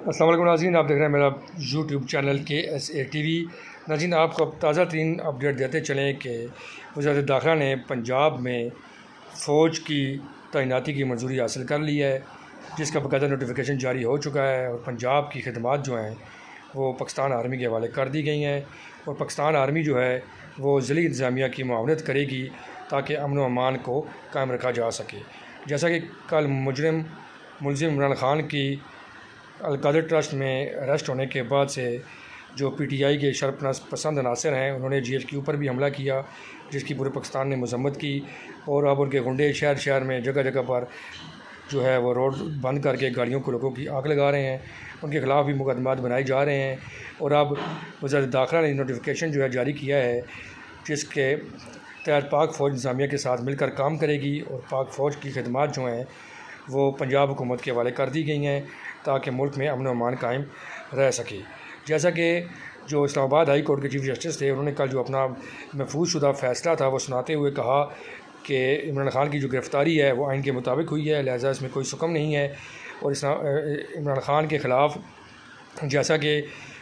السلام علیکم ناظرین، آپ دیکھ رہے ہیں میرا یوٹیوب چینل KSA TV۔ ناظرین، آپ کو اب تازہ ترین اپڈیٹ دیتے چلیں کہ وزارت داخلہ نے پنجاب میں فوج کی تعیناتی کی منظوری حاصل کر لی ہے، جس کا باقاعدہ نوٹیفیکیشن جاری ہو چکا ہے، اور پنجاب کی خدمات جو ہیں وہ پاکستان آرمی کے حوالے کر دی گئی ہیں، اور پاکستان آرمی جو ہے وہ ضلعی انتظامیہ کی معاونت کرے گی تاکہ امن و امان کو قائم رکھا جا سکے۔ جیسا کہ کل ملزم عمران خان کی القادر ٹرسٹ میں اریسٹ ہونے کے بعد سے جو PTI کے شرپسند عناصر ہیں، انہوں نے GHQ پر بھی حملہ کیا، جس کی پورے پاکستان نے مذمت کی، اور اب ان کے گنڈے شہر میں جگہ جگہ پر جو ہے وہ روڈ بند کر کے گاڑیوں کو لوگوں کی آگ لگا رہے ہیں، ان کے خلاف بھی مقدمات بنائے جا رہے ہیں۔ اور اب وزارت داخلہ نے نوٹیفیکیشن جو ہے جاری کیا ہے، جس کے تحت پاک فوج انتظامیہ کے ساتھ مل کر کام کرے گی، اور پاک فوج کی خدمات جو ہیں وہ پنجاب حکومت کے حوالے کر دی گئی ہیں تاکہ ملک میں امن و امان قائم رہ سکے۔ جیسا کہ جو اسلام آباد ہائی کورٹ کے چیف جسٹس تھے، انہوں نے کل جو اپنا محفوظ شدہ فیصلہ تھا وہ سناتے ہوئے کہا کہ عمران خان کی جو گرفتاری ہے وہ آئین کے مطابق ہوئی ہے، لہٰذا اس میں کوئی سکم نہیں ہے، اور عمران خان کے خلاف جیسا کہ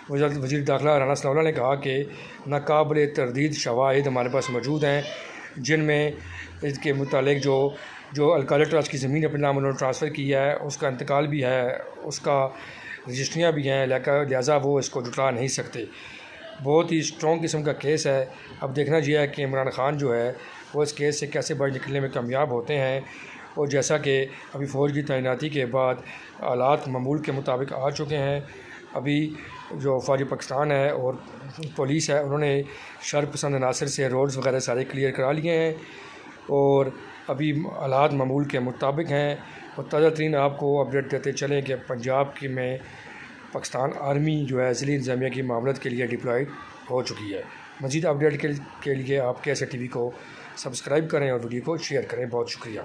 وزیر داخلہ رانا ثناء اللہ نے کہا کہ ناقابل تردید شواہد ہمارے پاس موجود ہیں، جن میں اس کے متعلق جو القادر ٹرسٹ کی زمین اپنے نام انہوں نے ٹرانسفر کیا ہے، اس کا انتقال بھی ہے، اس کا رجسٹریاں بھی ہیں، لہٰذا وہ اس کو جھٹلا نہیں سکتے۔ بہت ہی اسٹرانگ قسم کا کیس ہے۔ اب دیکھنا یہ ہے کہ عمران خان جو ہے وہ اس کیس سے کیسے باہر نکلنے میں کامیاب ہوتے ہیں، اور جیسا کہ ابھی فوج کی تعیناتی کے بعد حالات معمول کے مطابق آ چکے ہیں، ابھی جو فوج پاکستان ہے اور پولیس ہے، انہوں نے شرپسند عناصر سے روڈز وغیرہ سارے کلیئر کرا لیے ہیں، اور ابھی حالات معمول کے مطابق ہیں۔ اور تازہ ترین آپ کو اپڈیٹ دیتے چلیں کہ پنجاب میں پاکستان آرمی جو ہے ضلعی انتظامیہ کی معاونت کے لیے ڈپلائڈ ہو چکی ہے۔ مزید اپڈیٹ کے لیے آپ KSA TV کو سبسکرائب کریں اور ویڈیو کو شیئر کریں۔ بہت شکریہ۔